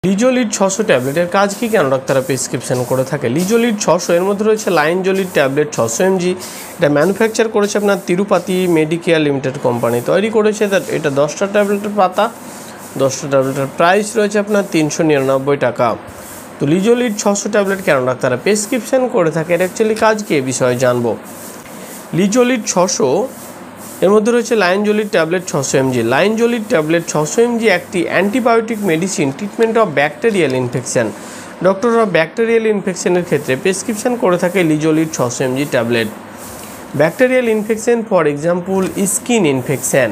লিজোলিড 600 ট্যাবলেটের কাজ কি, কেন ডাক্তাররা প্রেসক্রিপশন করে থাকে? লিজোলিড 600 এর মধ্যে রয়েছে লাইনজোলিড ট্যাবলেট 600 mg। এটা ম্যানুফ্যাকচার করেছে আপনার তিরুপাতি মেডিকেয়ার লিমিটেড কোম্পানি তৈরি করেছে। এটা 10টা ট্যাবলেটের পাতা, 10টা ট্যাবলেটের প্রাইস রয়েছে আপনার 399 টাকা। তো লিজোলিড 600 ট্যাবলেট কেন ডাক্তাররা প্রেসক্রিপশন করে থাকে, এর অ্যাকচুয়ালি কাজ কি, এ বিষয়ে জানবো। লিজোলিড 600 এর মধ্যে রয়েছে linezolid tablet 600 mg। Linezolid tablet 600 mg একটি antibiotic medicine treatment of bacterial infection. ডক্টররা ব্যাকটেরিয়াল ইনফেকশনের ক্ষেত্রে প্রেসক্রিপশন করে থাকে linezolid 600 mg tablet. Bacterial infection for example skin infection,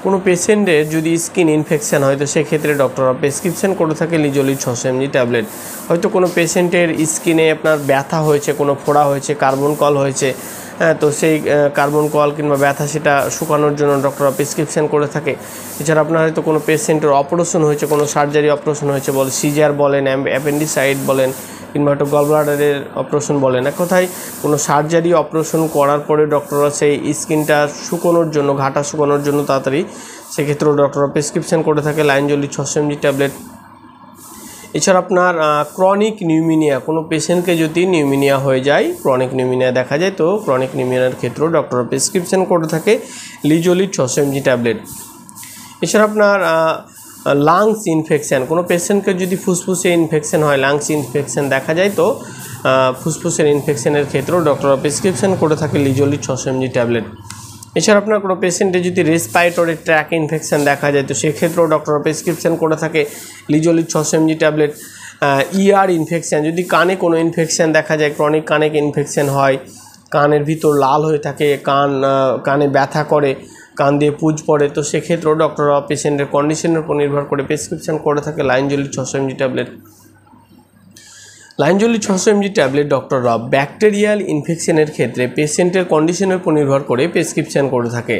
কোনো পেশেন্টের যদি স্কিন ইনফেকশন হয় তো সেক্ষেত্রে ডক্টররা প্রেসক্রিপশন করে থাকে লিজোলিড 600 mg ট্যাবলেট। হয়তো কোনো পেশেন্টের স্কিনে আপনার ব্যথা হয়েছে, কোনো ফোড়া হয়েছে, কার্বন কল হয়েছে, তো সেই কার্বন কল কিংবা ব্যথা সেটা শুকানোর জন্য ডক্টররা প্রেসক্রিপশন করে থাকে। এছাড়া আপনার হয়তো কোনো পেশেন্টের অপারেশন হয়েছে, কোনো সার্জারি অপারেশন হয়েছে, বলে সিজার বলেন, অ্যাপেন্ডিসাইড বলেন, কিংবা হয়তো গলব্লাডারের অপারেশন বলেন, এক কথায় কোনো সার্জারি অপারেশন করার পরে ডক্টররা সেই স্কিনটা শুকোনোর জন্য, ঘাটা শুকোনোর জন্য তাড়াতাড়ি, সেক্ষেত্রেও ডক্টররা প্রেসক্রিপশন করে থাকে লাইনজোলিড 600 mg ট্যাবলেট। এছাড়া আপনার ক্রনিক নিউমোনিয়া, কোনো পেশেন্টকে যদি নিউমোনিয়া হয়ে যায়, ক্রনিক নিউমোনিয়া দেখা যায়, তো ক্রনিক নিউমোনিয়ার ক্ষেত্রেও ডক্টররা প্রেসক্রিপশন করে থাকে লিজোলিড 600 mg ট্যাবলেট। এছাড়া আপনার লাংস ইনফেকশান, কোনো পেশেন্টকে যদি ফুসফুসে ইনফেকশান হয়, লাংস ইনফেকশান দেখা যায়, তো ফুসফুসের ইনফেকশানের ক্ষেত্রেও ডক্টররা প্রেসক্রিপশন করে থাকে লিজোলিড 600 mg ট্যাবলেট। এছাড়া আপনার কোনো পেশেন্টের যদি রেসপাইরেটরি ট্র্যাক ইনফেকশান দেখা যায় তো সেক্ষেত্রেও ডক্টররা প্রেসক্রিপশন করে থাকে লিজোলিড 600 mg ট্যাবলেট। ইয়ার ইনফেকশান, যদি কানে কোনো ইনফেকশান দেখা যায়, ক্রনিক কানে ইনফেকশান হয়, কানের ভিতর লাল হয়ে থাকে, কানে ব্যথা করে, কান দিয়ে পুজ পড়ে, তো সেক্ষেত্রেও ডক্টররা পেশেন্টের কন্ডিশনের উপর নির্ভর করে প্রেসক্রিপশন করে থাকে linezolid 600 mg tablet. Linezolid 600 mg tablet ডক্টররা ব্যাকটেরিয়াল ইনফেকশনের ক্ষেত্রে পেশেন্টের কন্ডিশনের উপর নির্ভর করে প্রেসক্রিপশন করে থাকে।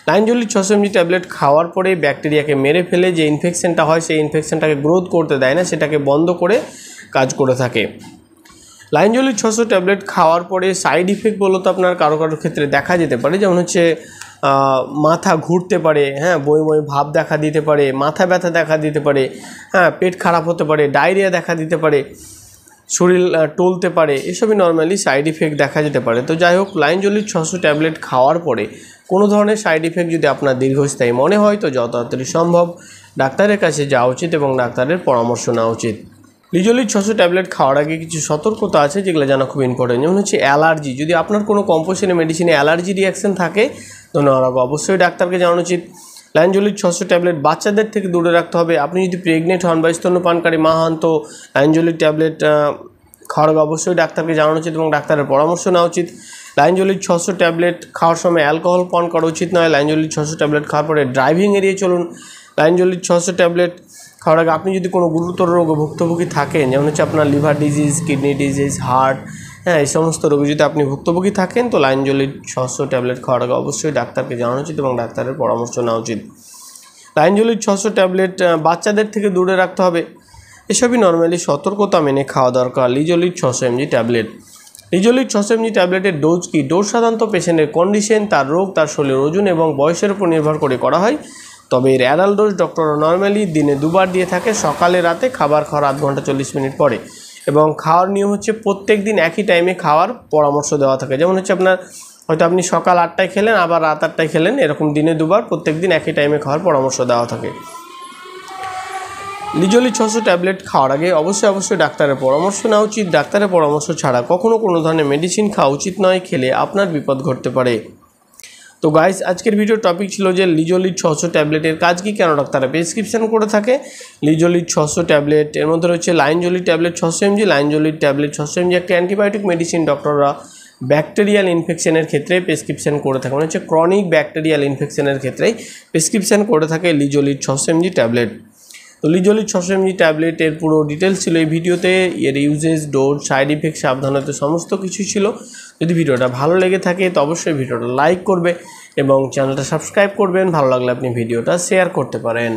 লাইনজোলিড 600 mg ট্যাবলেট খাওয়ার পরে ব্যাকটেরিয়াকে মেরে ফেলে যে ইনফেকশনটা হয় সেই ইনফেকশনটাকে গ্রোথ করতে দেয় না, সেটাকে বন্ধ করে কাজ করে থাকে। লাইনজোলিড 600 ট্যাবলেট খাওয়ার পরে সাইড ইফেক্ট বলতে আপনার কারো ক্ষেত্রে দেখা যেতে পারে, যেমন হচ্ছে মাথা ঘুরতে পারে, বই ভাব দেখা দিতে পারে, মাথা ব্যথা দেখা দিতে পারে, পেট খারাপ হতে পারে, ডায়রিয়া দেখা দিতে পারে, শরীর টলতে পারে, এসবই নর্মালি সাইড ইফেক্ট দেখা যেতে পারে। তো যাই হোক, লাইনজোলিড 600 ট্যাবলেট খাওয়ার পরে কোনো ধরনের সাইড ইফেক্ট যদি আপনার দীর্ঘস্থায়ী মনে হয় তো যত তাড়াতাড়ি সম্ভব ডাক্তারের কাছে যাওয়া উচিত এবং ডাক্তারের পরামর্শ নেওয়া উচিত। লিজোলিড 600 ট্যাবলেট খাওয়ার আগে কিছু সতর্কতা আছে যেগুলো জানা খুব ইম্পর্টেন্ট, যেমন হচ্ছে অ্যালার্জি। যদি আপনার কোনো কম্পোজিশনের মেডিসিনে অ্যালার্জি রিয়াকশন থাকে তো নেওয়ার আগে অবশ্যই ডাক্তারকে জানানো উচিত। লাইনজোলিড 600 ট্যাবলেট বাচ্চাদের থেকে দূরে রাখতে হবে। আপনি যদি প্রেগনেন্ট হন বা স্তন্যপানকারী মা হন তো লাইনজোলিড ট্যাবলেট খাওয়ার আগে অবশ্যই ডাক্তারকে জানানো উচিত এবং ডাক্তারের পরামর্শ নেওয়া উচিত। লাইনজোলিড 600 ট্যাবলেট খাওয়ার সময় অ্যালকোহল পান করা উচিত নয়। লাইনজোলিড 600 ট্যাবলেট খাওয়ার পরে ড্রাইভিং এড়িয়ে চলুন। লাইনজোলিড 600 ট্যাবলেট খাওয়ার আগে আপনি যদি কোনো গুরুতর রোগে ভুক্তভোগী থাকেন, যেমন হচ্ছে আপনার liver disease, kidney disease, heart, এই সমস্ত রোগে যদি আপনি ভুক্তভোগী থাকেন তো লাইনজোলিড 600 ট্যাবলেট খাওয়ার আগে অবশ্যই ডাক্তারকে জানানো উচিত এবং ডাক্তারের পরামর্শ নেওয়া উচিত। লাইনজোলিড 600 ট্যাবলেট বাচ্চাদের থেকে দূরে রাখতে হবে। এসবই নর্মালি সতর্কতা মেনে খাওয়া দরকার। লিজোলিড 600 mg ট্যাবলেট। লিজোলিড 600 mg ট্যাবলেটের ডোজ কি? ডোজ সাধারণত পেশেন্টের কন্ডিশন, তার রোগ, তার শরীরের ওজন এবং বয়সের উপর নির্ভর করে করা হয়। তবে এর অ্যাডাল্ট ডোজ ডক্টররা নর্মালি দিনে 2 বার দিয়ে থাকে, সকালে রাতে, খাবার খাওয়ার আধ ঘন্টা 40 মিনিট পরে। এবং খাওয়ার নিয়ম হচ্ছে প্রত্যেক দিন একই টাইমে খাওয়ার পরামর্শ দেওয়া থাকে, যেমন হচ্ছে আপনার হয়তো আপনি সকাল 8টায় খেলেন আবার রাত 8টায় খেলেন, এরকম দিনে 2 বার প্রত্যেক দিন একই টাইমে খাওয়ার পরামর্শ দেওয়া থাকে। লিজোলিড 600 ট্যাবলেট খাওয়ার আগে অবশ্যই ডাক্তারের পরামর্শ নেওয়া উচিত। ডাক্তারের পরামর্শ ছাড়া কখনো কোনো ধরনের মেডিসিন খাওয়া উচিত নয়, খেলে আপনার বিপদ ঘটতে পারে। তো গাইস, আজকের ভিডিওর টপিক ছিল যে লিজোলিড 600 ট্যাবলেটের কাজ কি, কেন ডাক্তাররা প্রেসক্রিপশন করে থাকে। লিজোলিড 600 ট্যাবলেট এর মধ্যে রয়েছে linezolid tablet 600 mg। Linezolid tablet 600 mg একটি অ্যান্টিবায়োটিক মেডিসিন, ডক্টররা ব্যাকটেরিয়াল ইনফেকশনের ক্ষেত্রে প্রেসক্রিপশন করে থাকে, মানে হচ্ছে ক্রনিক ব্যাকটেরিয়াল ইনফেকশনের ক্ষেত্রেই প্রেসক্রিপশন করে থাকে লিজোলিড 600 mg ট্যাবলেট। তো লিজোলিড 600 mg ট্যাবলেটের পুরো ডিটেলস ছিল এই ভিডিওতে। এর ইউজেস, ডোজ, সাইড ইফেক্ট, সাবধানতা সমস্ত কিছু ছিল। যদি ভিডিওটা ভালো লেগে থাকে তো অবশ্যই ভিডিওটা লাইক করবে এবং চ্যানেলটা সাবস্ক্রাইব করবেন। ভালো লাগলে আপনি ভিডিওটা শেয়ার করতে পারেন।